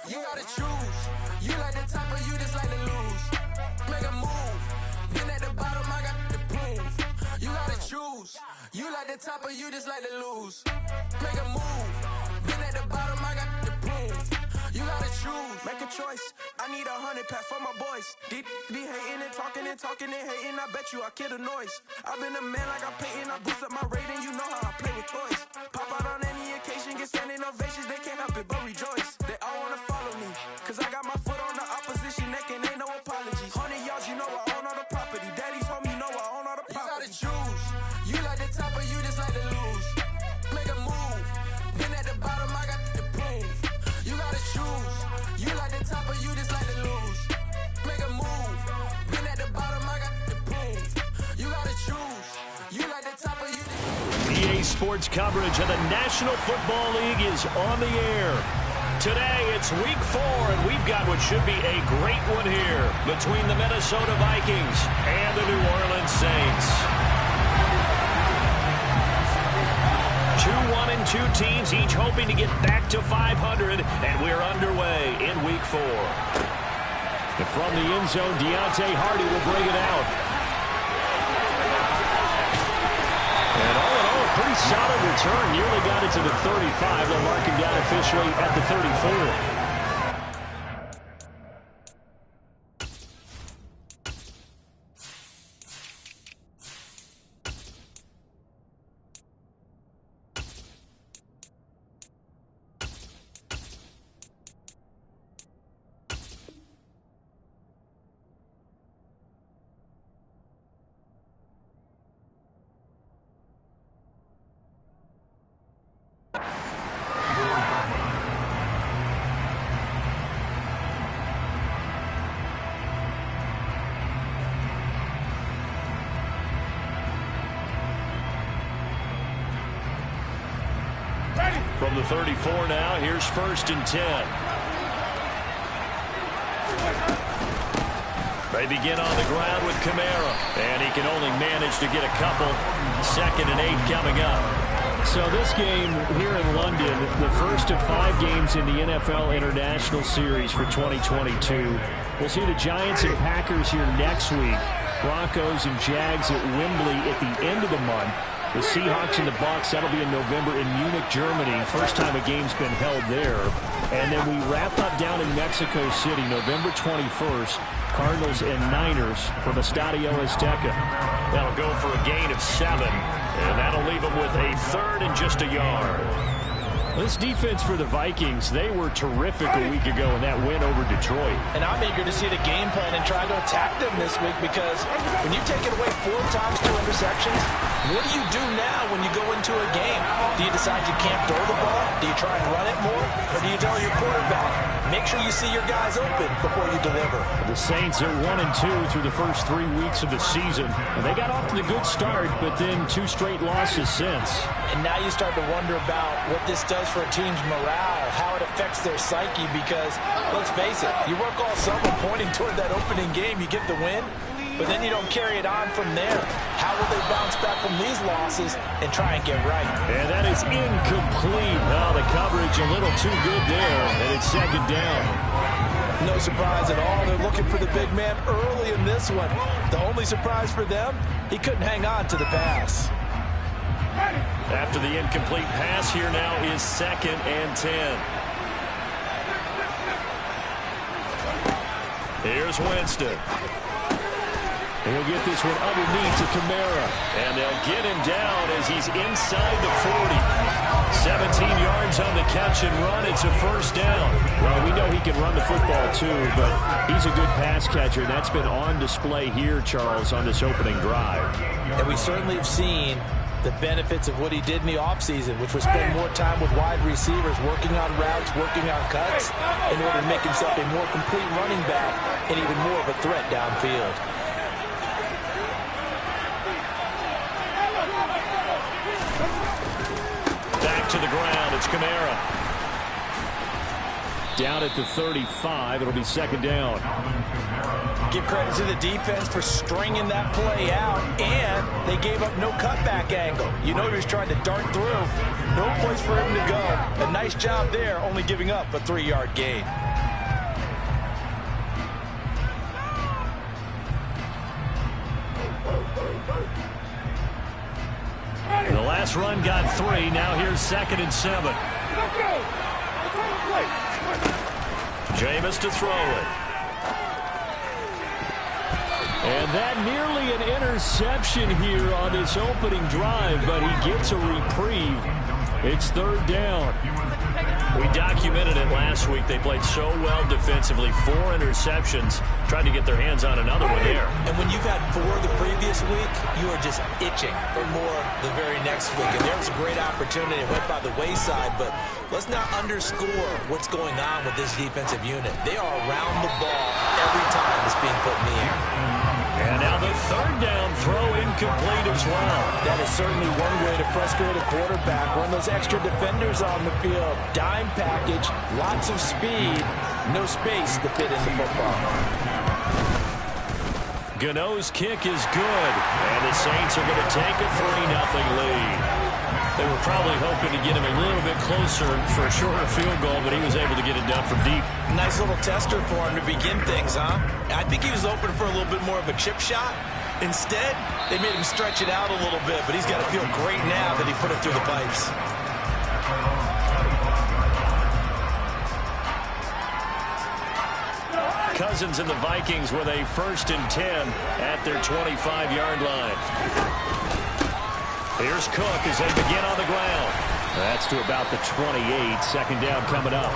You gotta choose. You like the top or you just like to lose. Make a move. Been at the bottom, I got the proof. You gotta choose. You like the top or you just like to lose. Make a move. Been at the bottom, I got the proof. You gotta choose. Make a choice. I need 100 pack for my boys. Deep be hating and talking and hating. I bet you I kill the noise. I've been a man like I'm Peyton. I boost up my rating. You know how I play with toys. Pop out on any occasion, get standing ovations. They can't help it but rejoice. They all wanna follow me, cause I got my foot on the opposition neck and ain't no apologies. 100 yards, you know I own all the property. Daddy's home, you know I own all the property. You gotta choose. You like the top or you just like to lose. Make a move. Been at the bottom, I got the proof. You gotta choose. You like the top or you just like to lose. Make a move. Been at the bottom, I got the proof. You gotta choose. You like the top or you EA Sports coverage of the National Football League is on the air. Today, it's week 4, and we've got what should be a great one here between the Minnesota Vikings and the New Orleans Saints. 2-1-2 teams, each hoping to get back to 500, and we're underway in week 4. And from the end zone, Deontay Hardy will bring it out. And all in all, a pretty solid return. Nearly got it to the 35. They'll mark him down officially at the 34. From the 34 now, here's 1st and 10. They begin on the ground with Kamara, and he can only manage to get a couple. 2nd and 8 coming up. So this game here in London, the first of 5 games in the NFL International Series for 2022. We'll see the Giants and Packers here next week. Broncos and Jags at Wembley at the end of the month. The Seahawks and the Bucs, that'll be in November in Munich, Germany. First time a game's been held there. And then we wrap up down in Mexico City, November 21st. Cardinals and Niners from Estadio Azteca. That'll go for a gain of 7. And that'll leave them with a 3rd and just a yard. This defense for the Vikings, they were terrific a week ago in that win over Detroit. And I'm eager to see the game plan and try to attack them this week, because when you take it away 4 times 2 interceptions, what do you do now when you go into a game? Do you decide you can't throw the ball? Do you try and run it more? Or do you tell your quarterback, make sure you see your guys open before you deliver? The Saints are 1-2 through the first 3 weeks of the season. And they got off to a good start, but then 2 straight losses since. And now you start to wonder about what this does for a team's morale, how it affects their psyche, because, let's face it, you work all summer pointing toward that opening game, you get the win, but then you don't carry it on from there. How will they bounce back from these losses and try and get right? And that is incomplete. Oh, the coverage a little too good there, and it's 2nd down. No surprise at all. They're looking for the big man early in this one. The only surprise for them, he couldn't hang on to the pass. After the incomplete pass, here now is 2nd and 10. Here's Winston. He'll get this one underneath to Kamara. And they'll get him down as he's inside the 40. 17 yards on the catch and run. It's a 1st down. Well, we know he can run the football too, but he's a good pass catcher. And that's been on display here, Charles, on this opening drive. And we certainly have seen the benefits of what he did in the offseason, which was spend more time with wide receivers, working on routes, working on cuts, in order to make himself a more complete running back and even more of a threat downfield. Back to the ground, it's Kamara. Down at the 35, it'll be 2nd down. Give credit to the defense for stringing that play out, and they gave up no cutback angle. You know he was trying to dart through, no place for him to go. A nice job there, only giving up a 3-yard gain. The last run got 3. Now here's 2nd and 7. Jameis to throw it. And that nearly an interception here on this opening drive, but he gets a reprieve. It's 3rd down. We documented it last week. They played so well defensively. 4 interceptions. Trying to get their hands on another one there. And when you've had 4 the previous week, you are just itching for more the very next week. And there was a great opportunity. It went by the wayside, but let's not underscore what's going on with this defensive unit. They are around the ball every time it's being put in the air. And now the 3rd down throw incomplete as well. That is certainly one way to frustrate a quarterback. Run those extra defenders on the field. Dime package, lots of speed, no space to fit in the football. Gano's kick is good, and the Saints are going to take a 3-0 lead. They were probably hoping to get him a little bit closer for a shorter field goal, but he was able to get it down from deep. Nice little tester for him to begin things, huh? I think he was open for a little bit more of a chip shot. Instead, they made him stretch it out a little bit, but he's got to feel great now that he put it through the pipes. Cousins and the Vikings with a 1st and 10 at their 25-yard line. Here's Cook as they begin on the ground. That's to about the 28. 2nd down coming up.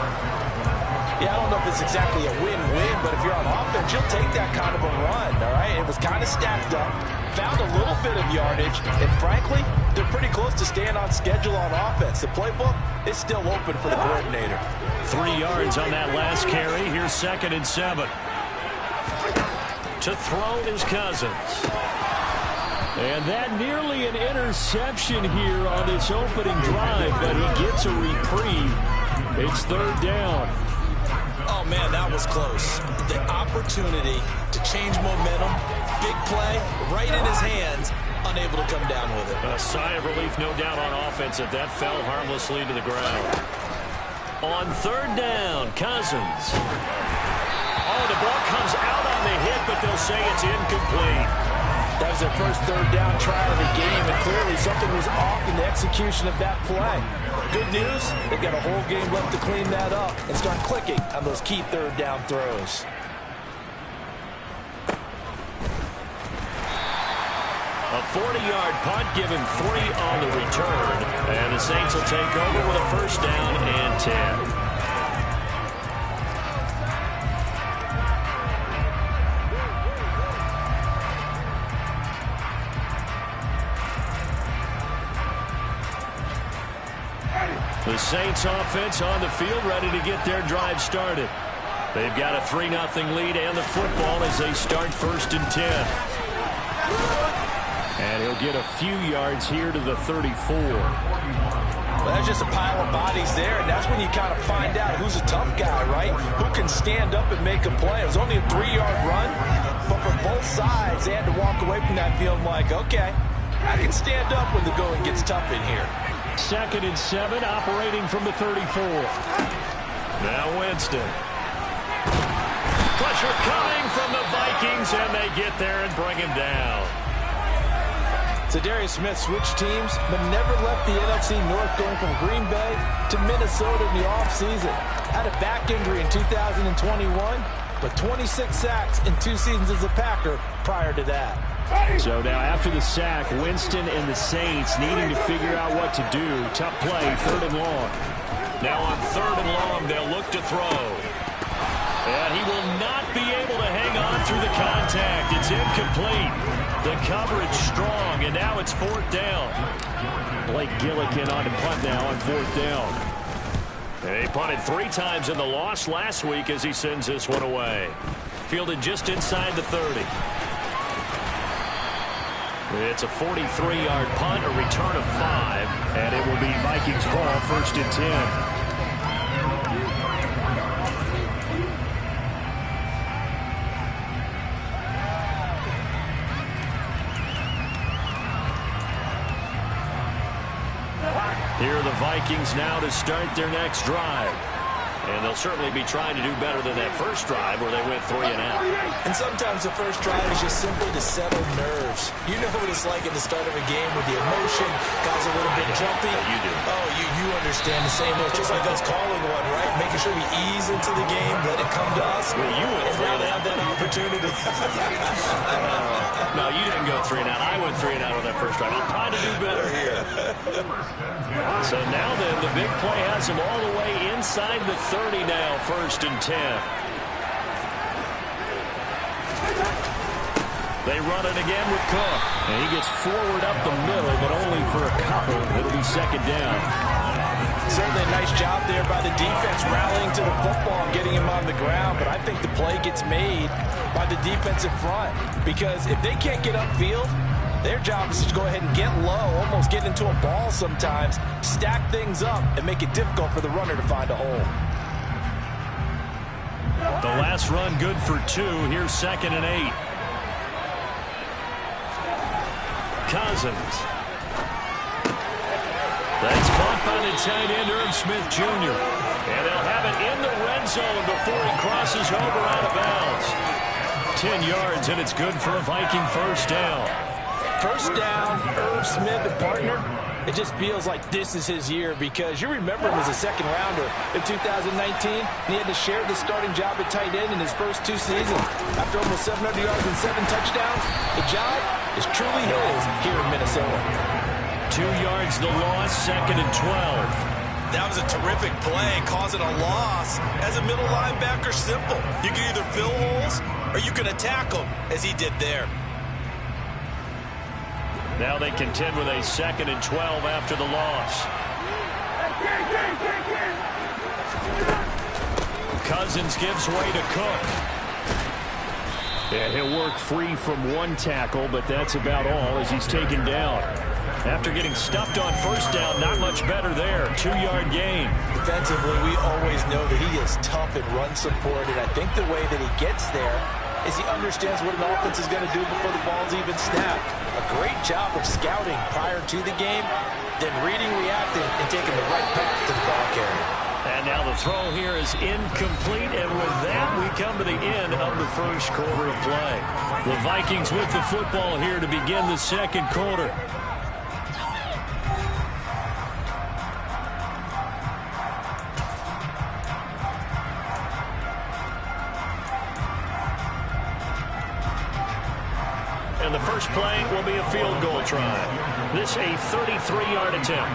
Yeah, I don't know if it's exactly a win-win, but if you're on offense, you'll take that kind of a run, all right? It was kind of stacked up, found a little bit of yardage, and frankly, they're pretty close to staying on schedule on offense. The playbook is still open for the coordinator. 3 yards on that last carry. Here's 2nd and 7. To throw is Cousins. And that nearly an interception here on this opening drive, but he gets a reprieve. It's 3rd down. Oh, man, that was close. The opportunity to change momentum, big play, right in his hands, unable to come down with it. A sigh of relief, no doubt, on offense that fell harmlessly to the ground. On 3rd down, Cousins. Oh, the ball comes out on the hit, but they'll say it's incomplete. That was their first 3rd down try of the game, and clearly something was off in the execution of that play. Good news, they've got a whole game left to clean that up and start clicking on those key 3rd down throws. A 40-yard punt, given 3 on the return, and the Saints will take over with a 1st down and 10. The Saints offense on the field, ready to get their drive started. They've got a 3-0 lead and the football as they start 1st and 10. And he'll get a few yards here to the 34. Well, that's just a pile of bodies there, and that's when you kind of find out who's a tough guy, right? Who can stand up and make a play. It was only a 3-yard run, but for both sides, they had to walk away from that feeling like, okay, I can stand up when the going gets tough in here. 2nd and 7, operating from the 34. Now Winston. Pressure coming from the Vikings, and they get there and bring him down. So Darius Smith switched teams, but never left the NFC North, going from Green Bay to Minnesota in the offseason. Had a back injury in 2021, but 26 sacks in 2 seasons as a Packer prior to that. So now after the sack, Winston and the Saints needing to figure out what to do. Tough play, 3rd and long. Now on 3rd and long, they'll look to throw. And he will not be able to hang on through the contact. It's incomplete. The coverage strong, and now it's 4th down. Blake Gillikin on the punt now on 4th down. And he punted 3 times in the loss last week as he sends this one away. Fielded just inside the 30. It's a 43-yard punt, a return of 5, and it will be Vikings ball, 1st and 10. Here are the Vikings now to start their next drive. And they'll certainly be trying to do better than that first drive where they went 3 and out. And sometimes the first drive is just simply to settle nerves. You know what it's like at the start of a game with the emotion, guys a little bit jumpy. You do. Oh, you understand the same way. It's just like us calling one, right? Making sure we ease into the game, let it come to us. Well, you went and 3 now and they out. have that opportunity. No, you didn't go 3 and out. I went 3 and out on that first drive. I'm trying to do better here. So now then, the big play has them all the way inside the 30 now, 1st and 10. They run it again with Cook. And he gets forward up the middle, but only for a couple. It'll be 2nd down. Certainly a nice job there by the defense rallying to the football and getting him on the ground. But I think the play gets made by the defensive front. Because if they can't get upfield, their job is to go ahead and get low, almost get into a ball sometimes, stack things up, and make it difficult for the runner to find a hole. The last run good for 2. Here's 2nd and 8. Cousins. That's caught by the tight end, Irv Smith Jr. And they'll have it in the red zone before he crosses over out of bounds. 10 yards, and it's good for a Viking first down. First down, Irv Smith, the partner. It just feels like this is his year because you remember him as a second rounder in 2019. And he had to share the starting job at tight end in his first 2 seasons. After almost 700 yards and 7 touchdowns, the job is truly his here in Minnesota. 2 yards the loss, 2nd and 12. That was a terrific play, causing a loss. As a middle linebacker, simple. You can either fill holes or you can attack them, as he did there. Now they contend with a 2nd and 12 after the loss. Cousins gives way to Cook. And he'll work free from 1 tackle, but that's about all as he's taken down. After getting stuffed on first down, not much better there. 2-yard gain. Defensively, we always know that he is tough and run support, and I think the way that he gets there is he understands what an offense is going to do before the ball's even snapped. A great job of scouting prior to the game, then reading, reacting, and taking the right path to the ball carrier. And now the throw here is incomplete, and with that, we come to the end of the first quarter of play. The Vikings with the football here to begin the second quarter. And the first play will be a field goal try. This a 33-yard attempt.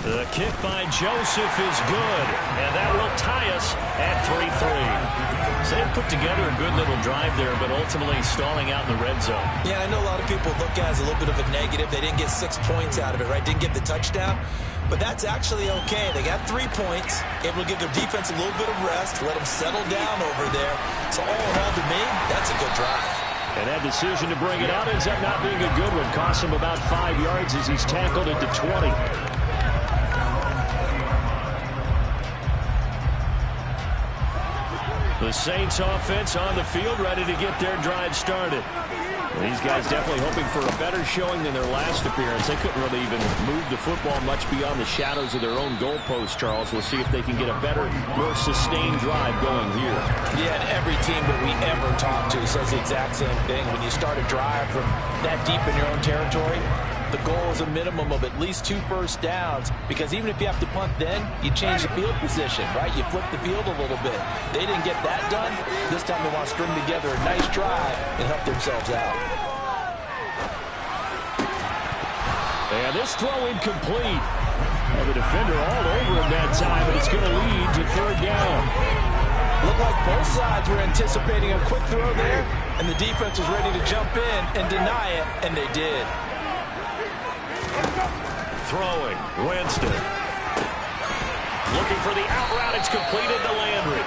The kick by Joseph is good, and that will tie us at 3-3. So they put together a good little drive there, but ultimately stalling out in the red zone. Yeah, I know a lot of people look at it as a little bit of a negative. They didn't get 6 points out of it, right? Didn't get the touchdown. But that's actually okay. They got 3 points, able to give their defense a little bit of rest, let them settle down over there. So all in all, to me, that's a good drive. And that decision to bring it out ends up not being a good one. Costs him about 5 yards as he's tackled at the 20. The Saints offense on the field, ready to get their drive started. These guys definitely hoping for a better showing than their last appearance. They couldn't really even move the football much beyond the shadows of their own goalpost, Charles. We'll see if they can get a better, more sustained drive going here. Yeah, and every team that we ever talk to says the exact same thing. When you start a drive from that deep in your own territory, the goal is a minimum of at least 2 first downs, because even if you have to punt then, you change the field position, right? You flip the field a little bit. They didn't get that done. This time they want to string together a nice drive and help themselves out. And this throw incomplete. And the defender all over him that time, but it's going to lead to 3rd down. Looked like both sides were anticipating a quick throw there, and the defense was ready to jump in and deny it, and they did. Throwing, Winston. Looking for the out route. It's completed to Landry.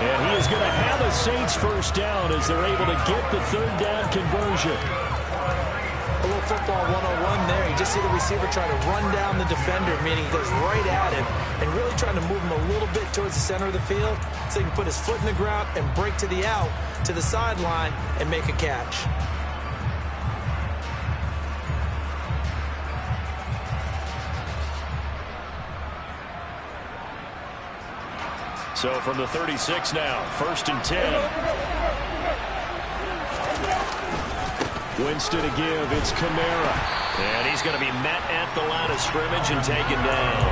And he is going to have a Saints first down as they're able to get the 3rd down conversion. A little football 101 there. You just see the receiver try to run down the defender, meaning he goes right at him and really trying to move him a little bit towards the center of the field so he can put his foot in the ground and break to the out, to the sideline, and make a catch. So from the 36 now, 1st and 10. Winston to give. It's Kamara. And he's going to be met at the line of scrimmage and taken down.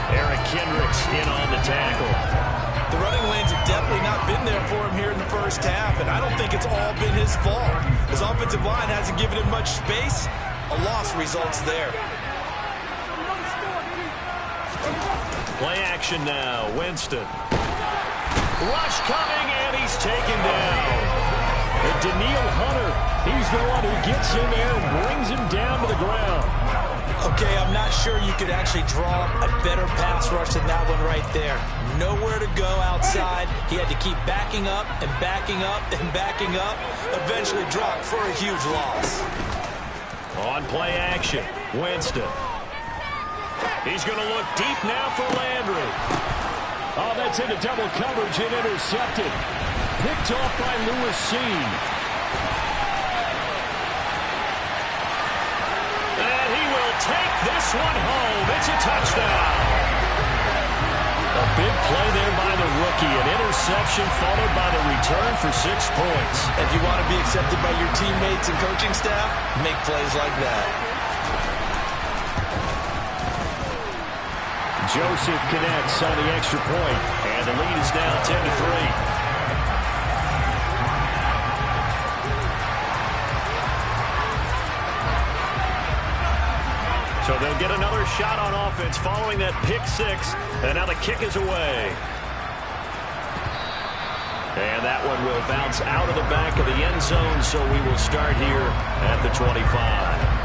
Eric Kendricks in on the tackle. The running lanes have definitely not been there for him here in the first half, and I don't think it's all been his fault. His offensive line hasn't given him much space. A loss results there. Play action now. Winston. Rush coming, and he's taken down. And Daniil Hunter, he's the one who gets in there and brings him down to the ground. Okay, I'm not sure you could actually draw a better pass rush than that one right there. Nowhere to go outside. He had to keep backing up and backing up and backing up. Eventually dropped for a huge loss. On play action, Winston. He's going to look deep now for Landry. Oh, that's into double coverage and intercepted. Picked off by Lewis Seen. And he will take this one home. It's a touchdown. A big play there by the rookie. An interception followed by the return for 6 points. If you want to be accepted by your teammates and coaching staff, make plays like that. Joseph connects on the extra point, and the lead is now 10-3. So they'll get another shot on offense following that pick six, and now the kick is away. And that one will bounce out of the back of the end zone, so we will start here at the 25.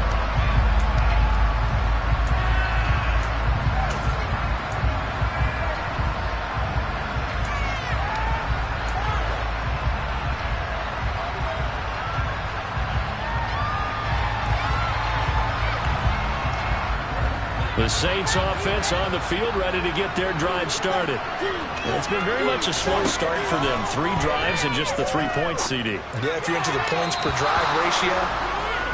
The Saints offense on the field, ready to get their drive started. And it's been very much a slow start for them. 3 drives and just the 3 points, CD. Yeah, if you're into the points per drive ratio,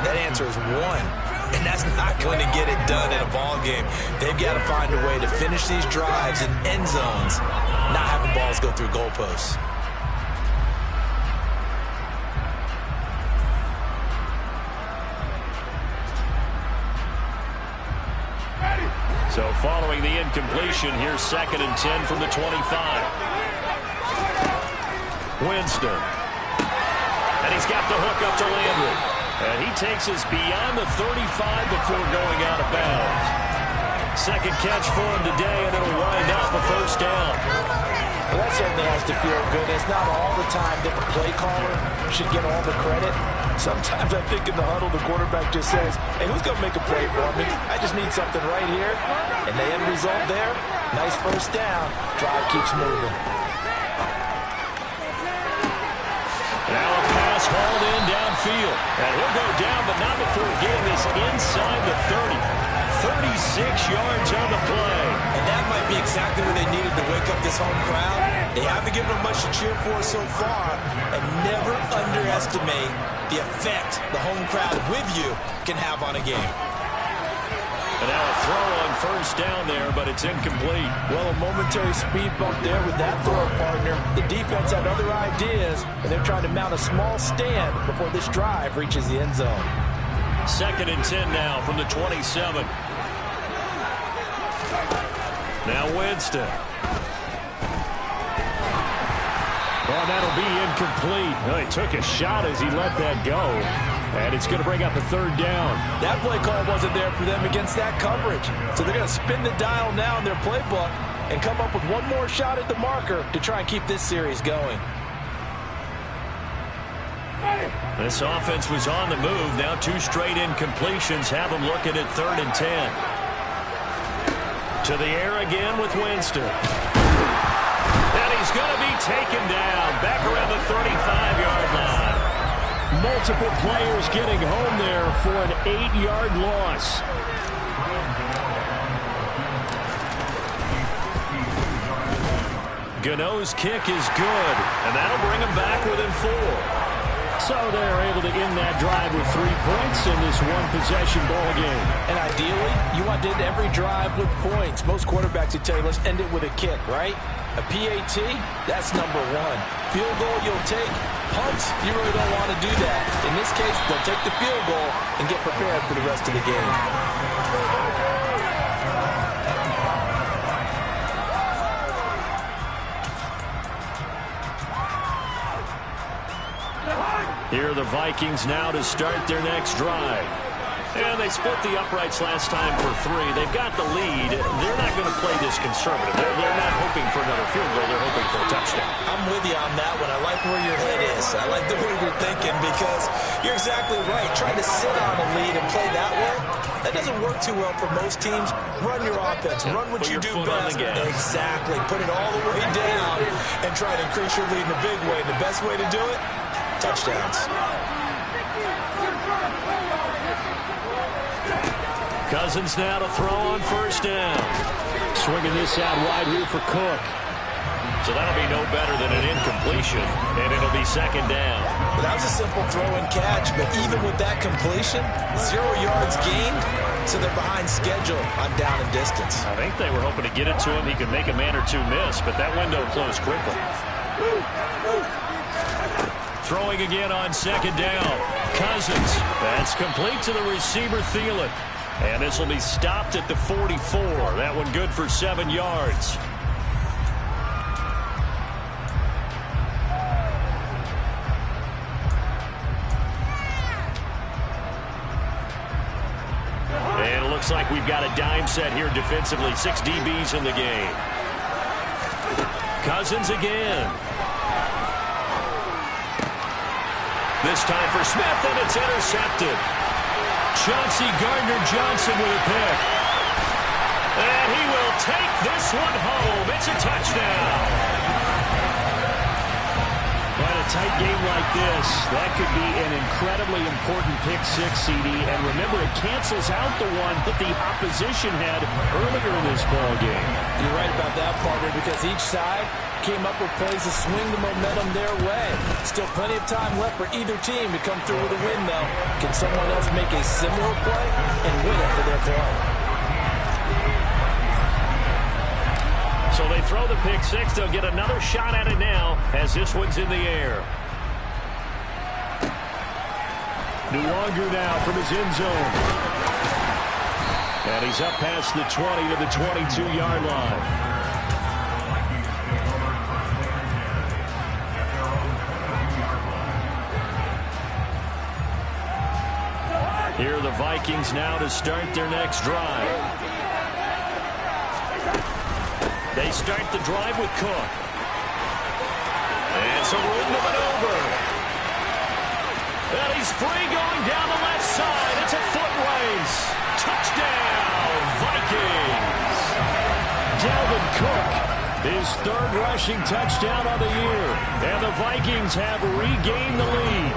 that answer is 1. And that's not going to get it done in a ball game. They've got to find a way to finish these drives in end zones, not having balls go through goalposts. So following the incompletion, here's 2nd and 10 from the 25. Winston. And he's got the hook up to Landry. And he takes us beyond the 35 before going out of bounds. Second catch for him today, and it'll wind up a first down. Well, that certainly has to feel good. It's not all the time that the play caller should get all the credit. Sometimes I think in the huddle, the quarterback just says, hey, who's going to make a play for me? I just need something right here. And the end result there, nice first down. Drive keeps moving. Now a pass hauled in downfield. And he'll go down, but not before getting this inside the 30. 36 yards on the play. And that might be exactly what they needed to wake up this home crowd. They haven't given them much to cheer for so far. And never underestimate the effect the home crowd with you can have on a game. And now a throw on first down there, but it's incomplete. Well, a momentary speed bump there with that throw partner. The defense had other ideas, and they're trying to mount a small stand before this drive reaches the end zone. 2nd and 10 now from the 27. Now Winston. Oh, that'll be incomplete. Well, he took a shot as he let that go. And it's going to bring up a 3rd down. That play call wasn't there for them against that coverage. So they're going to spin the dial now in their playbook and come up with one more shot at the marker to try and keep this series going. This offense was on the move. Now 2 straight incompletions have them looking at 3rd and 10. To the air again with Winston. And he's going to be taken down back around the 35-yard line. Multiple players getting home there for an 8-yard loss. Gano's kick is good, and that'll bring him back within 4. So they're able to end that drive with 3 points in this one-possession ball game. And ideally, you want to end every drive with points. Most quarterbacks would tell you, let's end it with a kick, right? A PAT, that's number one. Field goal you'll take. Punts, you really don't want to do that. In this case, they'll take the field goal and get prepared for the rest of the game. Here are the Vikings now to start their next drive. And they split the uprights last time for 3. They've got the lead. They're not going to play this conservative. They're not hoping for another field goal. They're hoping for a touchdown. I'm with you on that one. I like where your head is. I like the way you're thinking because you're exactly right. Trying to sit on a lead and play that way, that doesn't work too well for most teams. Run your offense. Run what you do best. Exactly. Put it all the way down and try to increase your lead in a big way. The best way to do it, touchdowns. Cousins now to throw on first down. Swinging this out wide here for Cook. So that'll be no better than an incompletion, and it'll be second down. Well, that was a simple throw and catch, but even with that completion, 0 yards gained, so they're behind schedule on down and distance. I think they were hoping to get it to him. He could make a man or two miss, but that window closed quickly. Throwing again on second down. Cousins. That's complete to the receiver, Thielen. And this will be stopped at the 44. That one good for 7 yards. And it looks like we've got a dime set here defensively. 6 DBs in the game. Cousins again. This time for Smith, and it's intercepted. Chauncey Gardner-Johnson with a pick. And he will take this one home. It's a touchdown. But a tight game like this, that could be an incredibly important pick six, CD. And remember, it cancels out the one that the opposition had earlier in this ball game. You're right about that, partner, because each side came up with plays to swing the momentum their way. Still plenty of time left for either team to come through with a win, though. Can someone else make a similar play and win it for their club? So they throw the pick six. They'll get another shot at it now as this one's in the air. Nuwanger now from his end zone. And he's up past the 20 to the 22-yard line. Here are the Vikings now to start their next drive. They start the drive with Cook. And some room to maneuver. And he's free going down the left side. It's a foot race. Touchdown, Vikings. Dalvin Cook, his 3rd rushing touchdown of the year. And the Vikings have regained the lead.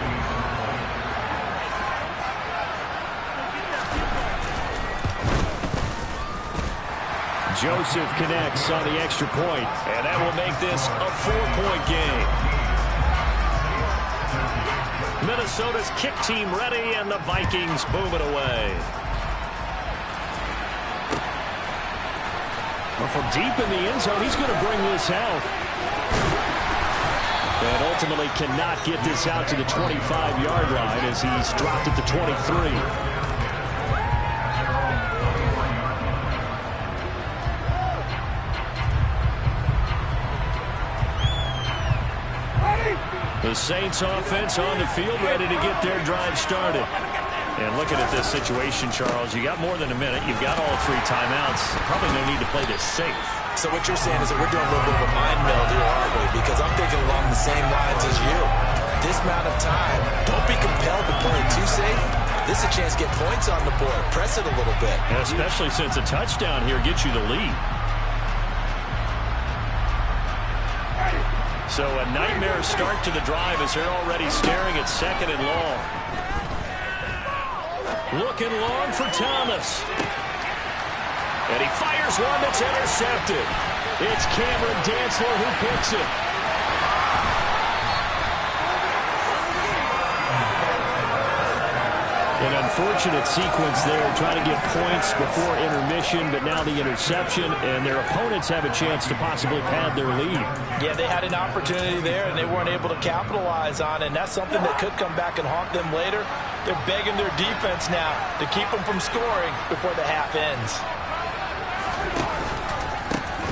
Joseph connects on the extra point, and that will make this a 4-point game. Minnesota's kick team ready, and the Vikings boom it away. Well, from deep in the end zone, he's going to bring this out. And ultimately cannot get this out to the 25-yard line as he's dropped at the 23. The Saints offense on the field ready to get their drive started. And looking at this situation, Charles, you got more than a minute. You've got all 3 timeouts. Probably no need to play this safe. So what you're saying is that we're doing a little bit of a mind meld here, aren't we? Because I'm thinking along the same lines as you. This amount of time, don't be compelled to play too safe. This is a chance to get points on the board. Press it a little bit. And especially since a touchdown here gets you the lead. So a nightmare start to the drive as they're already staring at 2nd and long. Looking long for Thomas. And he fires one that's intercepted. It's Cameron Dantzler who picks it. An unfortunate sequence there, trying to get points before intermission, but now the interception, and their opponents have a chance to possibly pad their lead. Yeah, they had an opportunity there, and they weren't able to capitalize on it, and that's something that could come back and haunt them later. They're begging their defense now to keep them from scoring before the half ends.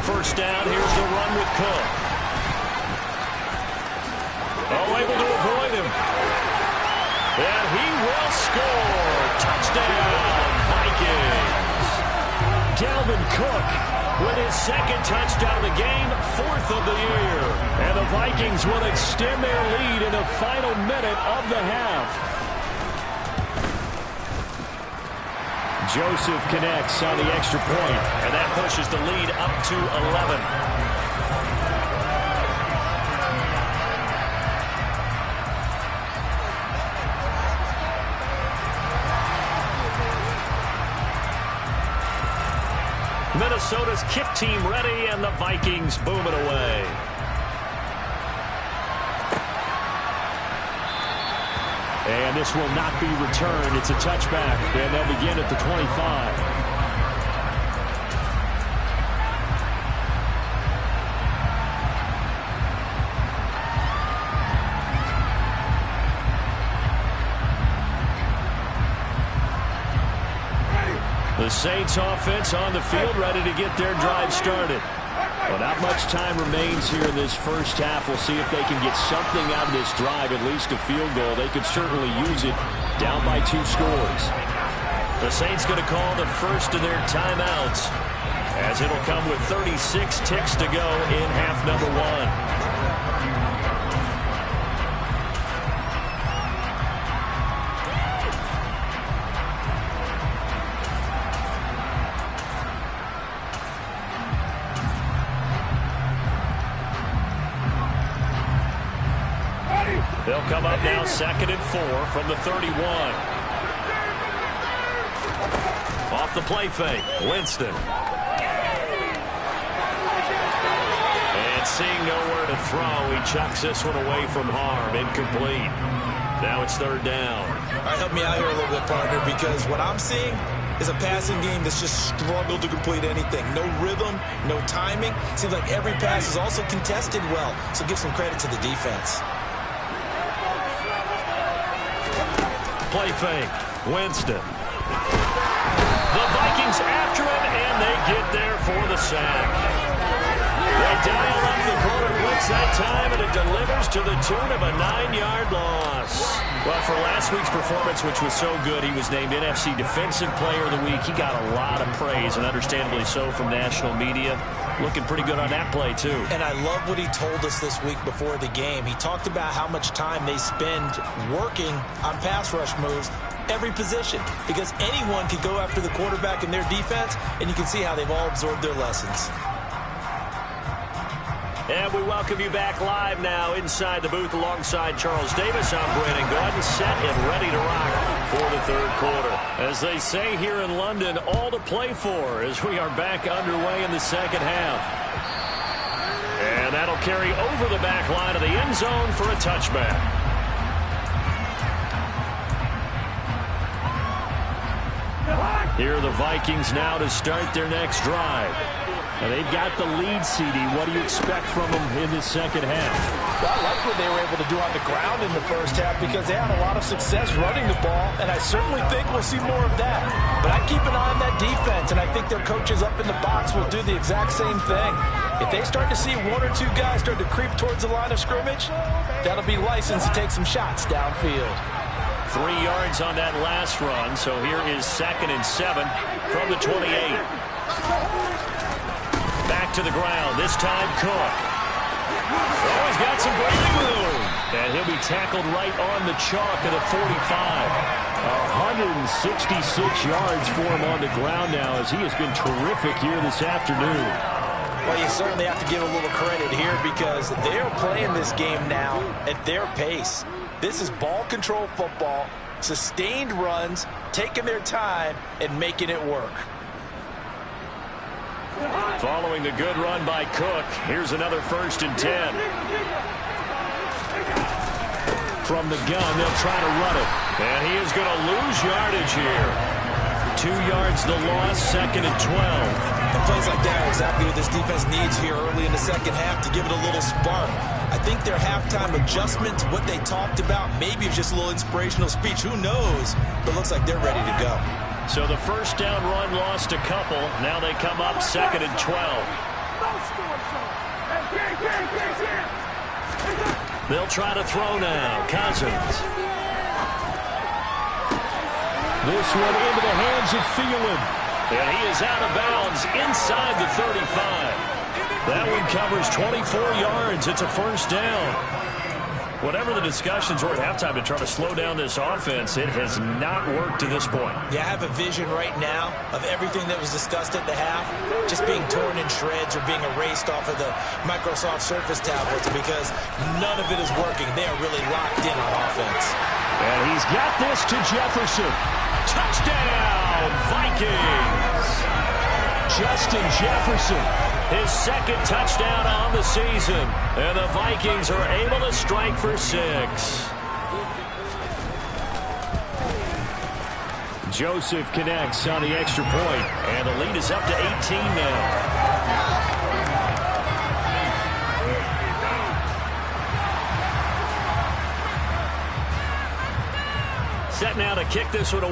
First down, here's the run with Cook. Oh, able to avoid him. And he will score. Touchdown, Vikings. Dalvin Cook with his second touchdown of the game, 4th of the year. And the Vikings will extend their lead in the final minute of the half. Joseph connects on the extra point, and that pushes the lead up to 11. Minnesota's kick team ready, and the Vikings boom it away. And this will not be returned. It's a touchback, and they'll begin at the 25. The Saints offense on the field, ready to get their drive started. Well, not much time remains here in this first half. We'll see if they can get something out of this drive, at least a field goal. They could certainly use it down by 2 scores. The Saints going to call the first of their timeouts, as it'll come with 36 ticks to go in half number 1. They'll come up now 2nd and 4 from the 31. Off the play fake, Winston. And seeing nowhere to throw, he chucks this one away from harm, incomplete. Now it's 3rd down. All right, help me out here a little bit, partner, because what I'm seeing is a passing game that's just struggled to complete anything. No rhythm, no timing. Seems like every pass is also contested well, so give some credit to the defense. Play fake, Winston. The Vikings after him, and they get there for the sack. They dial up the quarter blitz that time, and it delivers to the tune of a 9-yard loss. Well, for last week's performance, which was so good, he was named NFC Defensive Player of the Week. He got a lot of praise, and understandably so, from national media. Looking pretty good on that play, too. And I love what he told us this week before the game. He talked about how much time they spend working on pass rush moves, every position, because anyone can go after the quarterback in their defense, and you can see how they've all absorbed their lessons. And we welcome you back live now inside the booth alongside Charles Davis. I'm Brandon Gordon, set and ready to rock for the 3rd quarter. As they say here in London, all to play for as we are back underway in the 2nd half. And that'll carry over the back line of the end zone for a touchback. Here are the Vikings now to start their next drive. And they've got the lead, CD. What do you expect from them in the 2nd half? Well, I like what they were able to do on the ground in the first half because they had a lot of success running the ball, and I certainly think we'll see more of that. But I keep an eye on that defense, and I think their coaches up in the box will do the exact same thing. If they start to see 1 or 2 guys start to creep towards the line of scrimmage, that'll be licensed to take some shots downfield. 3 yards on that last run, so here is 2nd and 7 from the 28. Back to the ground, this time Cook. Oh, he's got some breathing room. And he'll be tackled right on the chalk at a 45. 166 yards for him on the ground now, as he has been terrific here this afternoon. Well, you certainly have to give a little credit here because they're playing this game now at their pace. This is ball control football, sustained runs, taking their time, and making it work. Following the good run by Cook, here's another 1st and 10. From the gun, they'll try to run it. And he is going to lose yardage here. 2 yards the loss, 2nd and 12. And plays like that are exactly what this defense needs here early in the second half to give it a little spark. I think their halftime adjustment, what they talked about, maybe it's just a little inspirational speech. Who knows? But it looks like they're ready to go. So the first down run lost a couple. Now they come up 2nd and 12. They'll try to throw now. Cousins. This one into the hands of Thielen. And he is out of bounds inside the 35. That one covers 24 yards. It's a first down. Whatever the discussions were at halftime to try to slow down this offense, it has not worked to this point. Yeah, I have a vision right now of everything that was discussed at the half just being torn in shreds or being erased off of the Microsoft Surface tablets because none of it is working. They are really locked in on offense. And he's got this to Jefferson. Touchdown, Vikings! Justin Jefferson, his 2nd touchdown on the season. And the Vikings are able to strike for 6. Joseph connects on the extra point, and the lead is up to 18 now. Set now to kick this one away.